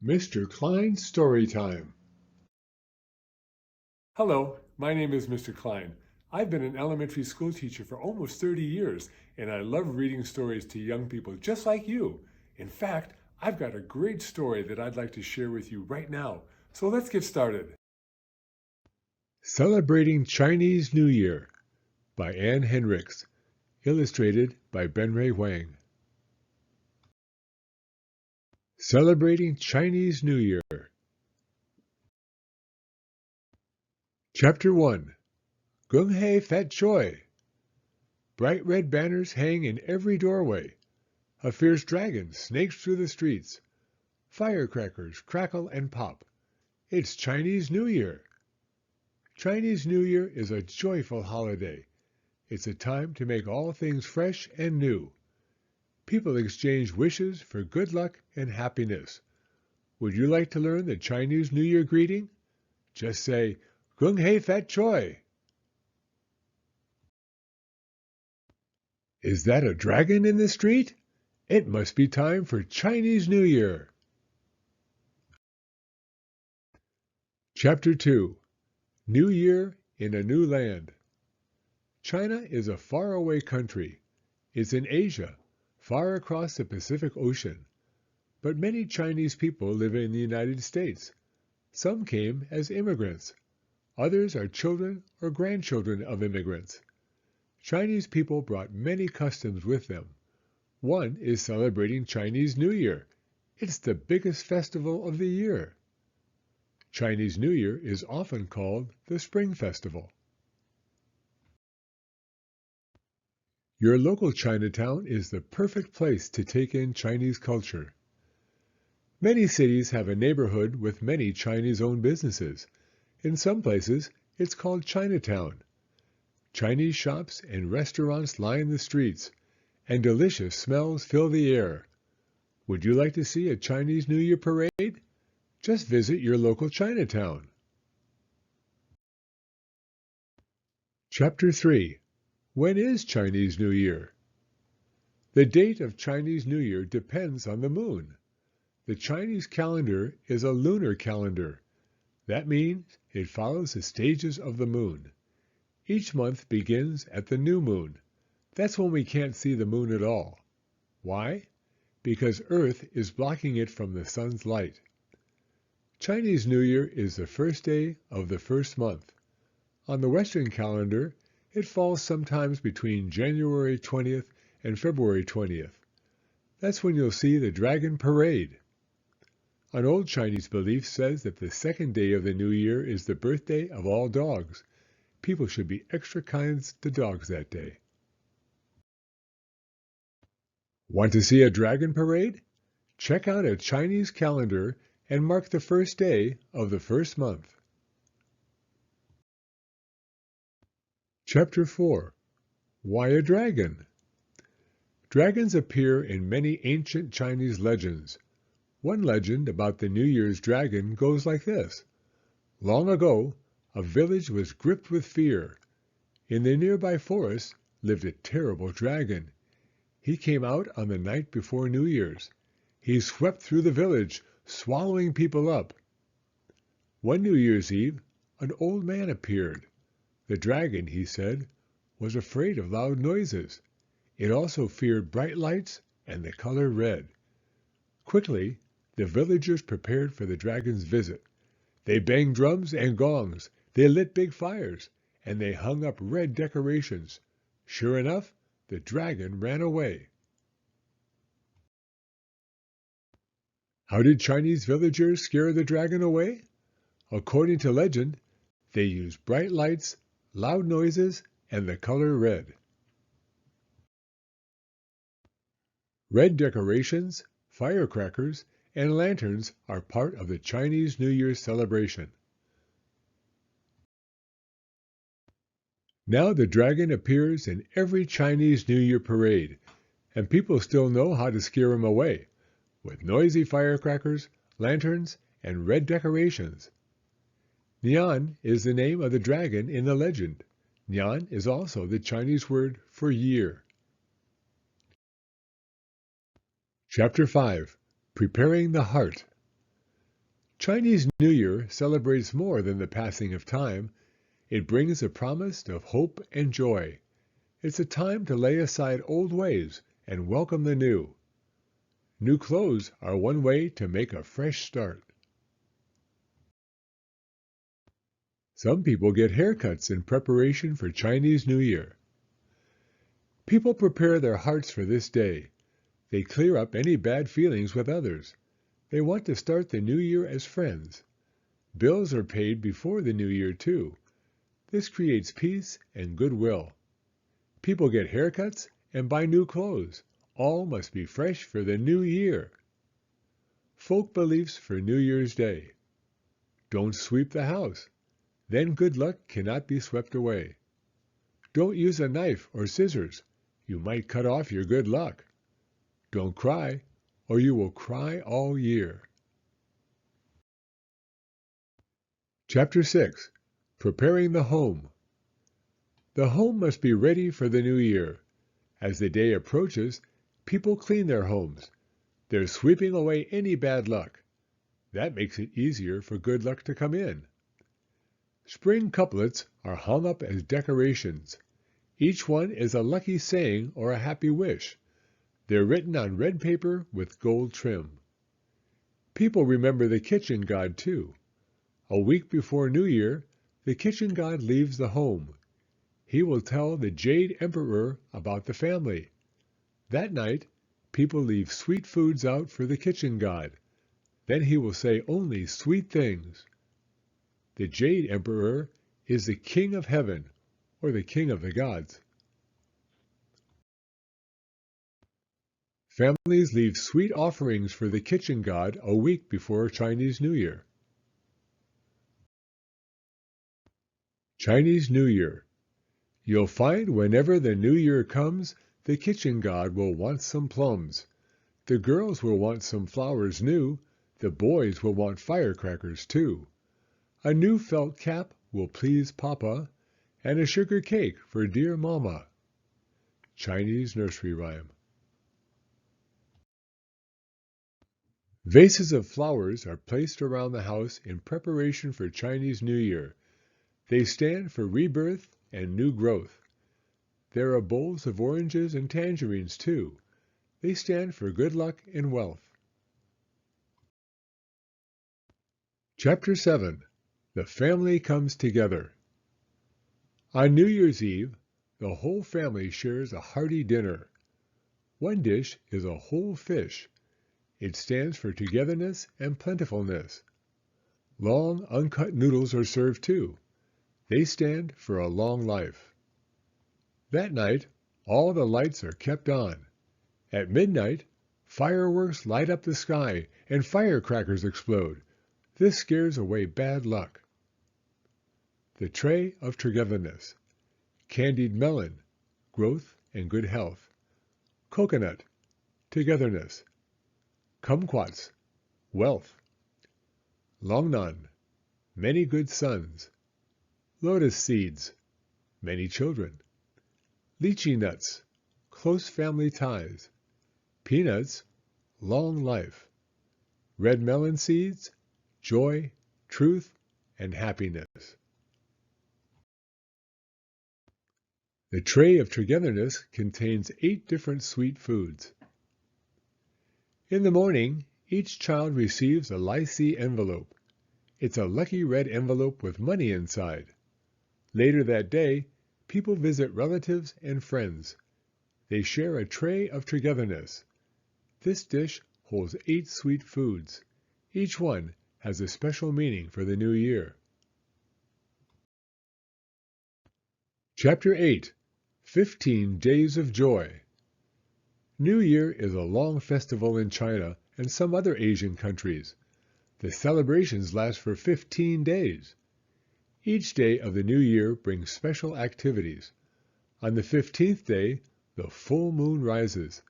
Mr. Klein's Story Time. Hello, my name is Mr. Klein. I've been an elementary school teacher for almost 30 years, and I love reading stories to young people just like you. In fact, I've got a great story that I'd like to share with you right now. So let's get started. Celebrating Chinese New Year by Anne Hendricks, illustrated by Benray Wang. Celebrating Chinese New Year. Chapter 1. Gung Hei Fat Choi. Bright red banners hang in every doorway. A fierce dragon snakes through the streets. Firecrackers crackle and pop. It's Chinese New Year. Chinese New Year is a joyful holiday. It's a time to make all things fresh and new. People exchange wishes for good luck and happiness. Would you like to learn the Chinese New Year greeting? Just say, Gung Hei Fat Choi. Is that a dragon in the street? It must be time for Chinese New Year. Chapter 2. New Year in a New Land. China is a faraway country. It's in Asia, far across the Pacific Ocean. But many Chinese people live in the United States. Some came as immigrants. Others are children or grandchildren of immigrants. Chinese people brought many customs with them. One is celebrating Chinese New Year. It's the biggest festival of the year. Chinese New Year is often called the Spring Festival. Your local Chinatown is the perfect place to take in Chinese culture. Many cities have a neighborhood with many Chinese-owned businesses. In some places, it's called Chinatown. Chinese shops and restaurants line the streets, and delicious smells fill the air. Would you like to see a Chinese New Year parade? Just visit your local Chinatown. Chapter 3. When is Chinese New Year? The date of Chinese New Year depends on the moon. The Chinese calendar is a lunar calendar. That means it follows the stages of the moon. Each month begins at the new moon. That's when we can't see the moon at all. Why? Because Earth is blocking it from the sun's light. Chinese New Year is the first day of the first month. On the Western calendar, it falls sometimes between January 20th and February 20th. That's when you'll see the Dragon Parade. An old Chinese belief says that the second day of the new year is the birthday of all dogs. People should be extra kind to dogs that day. Want to see a dragon parade? Check out a Chinese calendar and mark the first day of the first month. Chapter 4. Why a dragon? Dragons appear in many ancient Chinese legends. One legend about the New Year's dragon goes like this. Long ago, a village was gripped with fear. In the nearby forest lived a terrible dragon. He came out on the night before New Year's. He swept through the village, swallowing people up. One New Year's Eve, an old man appeared. The dragon, he said, was afraid of loud noises. It also feared bright lights and the color red. Quickly, the villagers prepared for the dragon's visit. They banged drums and gongs, they lit big fires, and they hung up red decorations. Sure enough, the dragon ran away. How did Chinese villagers scare the dragon away? According to legend, they used bright lights, loud noises, and the color red. Red decorations, firecrackers, and lanterns are part of the Chinese New Year celebration. Now the dragon appears in every Chinese New Year parade, and people still know how to scare him away, with noisy firecrackers, lanterns, and red decorations. Nian is the name of the dragon in the legend. Nian is also the Chinese word for year. Chapter 5. Preparing the Heart. Chinese New Year celebrates more than the passing of time. It brings a promise of hope and joy. It's a time to lay aside old ways and welcome the new. New clothes are one way to make a fresh start. Some people get haircuts in preparation for Chinese New Year. People prepare their hearts for this day. They clear up any bad feelings with others. They want to start the new year as friends. Bills are paid before the new year, too. This creates peace and goodwill. People get haircuts and buy new clothes. All must be fresh for the new year. Folk beliefs for New Year's Day. Don't sweep the house. Then good luck cannot be swept away. Don't use a knife or scissors. You might cut off your good luck. Don't cry, or you will cry all year. Chapter 6. Preparing the Home. The home must be ready for the new year. As the day approaches, people clean their homes. They're sweeping away any bad luck. That makes it easier for good luck to come in. Spring couplets are hung up as decorations. Each one is a lucky saying or a happy wish. They're written on red paper with gold trim. People remember the kitchen god too. A week before New Year, the kitchen god leaves the home. He will tell the Jade Emperor about the family. That night, people leave sweet foods out for the kitchen god. Then he will say only sweet things. The Jade Emperor is the king of heaven, or the king of the gods. Families leave sweet offerings for the kitchen god a week before Chinese New Year. Chinese New Year. You'll find whenever the new year comes, the kitchen god will want some plums. The girls will want some flowers new. The boys will want firecrackers too. A new felt cap will please Papa, and a sugar cake for dear Mama. Chinese Nursery Rhyme. Vases of flowers are placed around the house in preparation for Chinese New Year. They stand for rebirth and new growth. There are bowls of oranges and tangerines too. They stand for good luck and wealth. Chapter 7. The Family Comes Together. On New Year's Eve, the whole family shares a hearty dinner. One dish is a whole fish. It stands for togetherness and plentifulness. Long, uncut noodles are served too. They stand for a long life. That night, all the lights are kept on. At midnight, fireworks light up the sky and firecrackers explode. This scares away bad luck. The tray of togetherness. Candied melon, growth and good health. Coconut, togetherness. Kumquats, wealth. Longnan, many good sons. Lotus seeds, many children. Lychee nuts, close family ties. Peanuts, long life. Red melon seeds, joy, truth, and happiness. The tray of togetherness contains 8 different sweet foods. In the morning, each child receives a lychee envelope. It's a lucky red envelope with money inside. Later that day, people visit relatives and friends. They share a tray of togetherness. This dish holds 8 sweet foods. Each one has a special meaning for the new year. Chapter 8. 15 Days of Joy. New Year is a long festival in China and some other Asian countries. The celebrations last for 15 days. Each day of the new year brings special activities. On the 15th day, the full moon rises.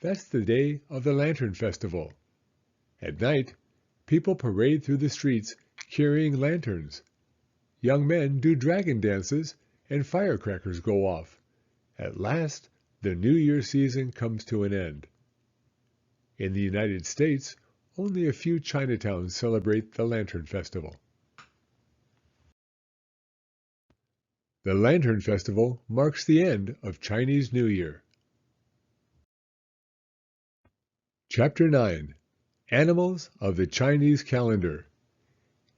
That's the day of the Lantern Festival. At night, people parade through the streets carrying lanterns. Young men do dragon dances and firecrackers go off. At last, the New Year season comes to an end. In the United States, Only a few Chinatowns celebrate the Lantern Festival. The Lantern Festival marks the end of Chinese New Year. Chapter 9. Animals of the Chinese Calendar.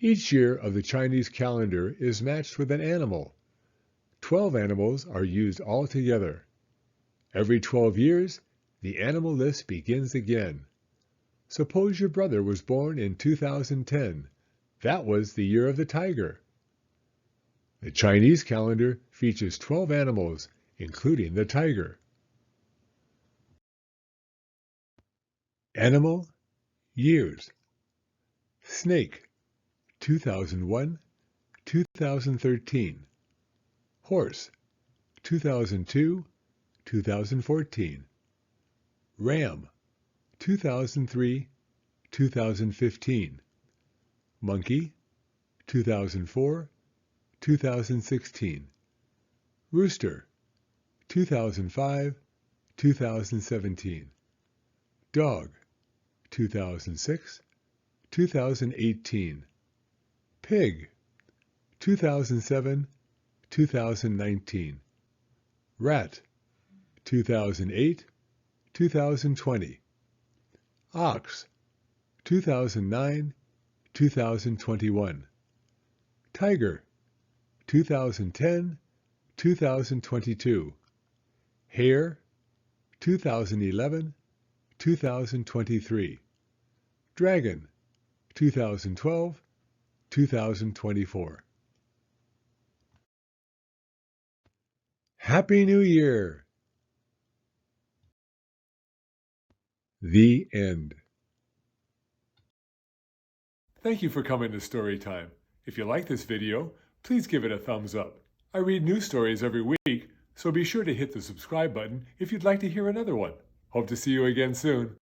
Each year of the Chinese calendar is matched with an animal. 12 animals are used all together. Every 12 years, the animal list begins again. Suppose your brother was born in 2010. That was the year of the tiger. The Chinese calendar features 12 animals, including the tiger. Animal, years. Snake, 2001, 2013. Horse, 2002, 2014. Ram, 2003, 2015. Monkey, 2004, 2016. Rooster, 2005, 2017. Dog, 2006, 2018. Pig, 2007, 2019. Rat, 2008, 2020. Ox, 2009, 2021. Tiger, 2010, 2022. Hare, 2011, 2023. Dragon, 2012, 2024. Happy New Year! The end. Thank you for coming to Storytime. If you like this video, please give it a thumbs up. I read new stories every week, so be sure to hit the subscribe button if you'd like to hear another one. Hope to see you again soon.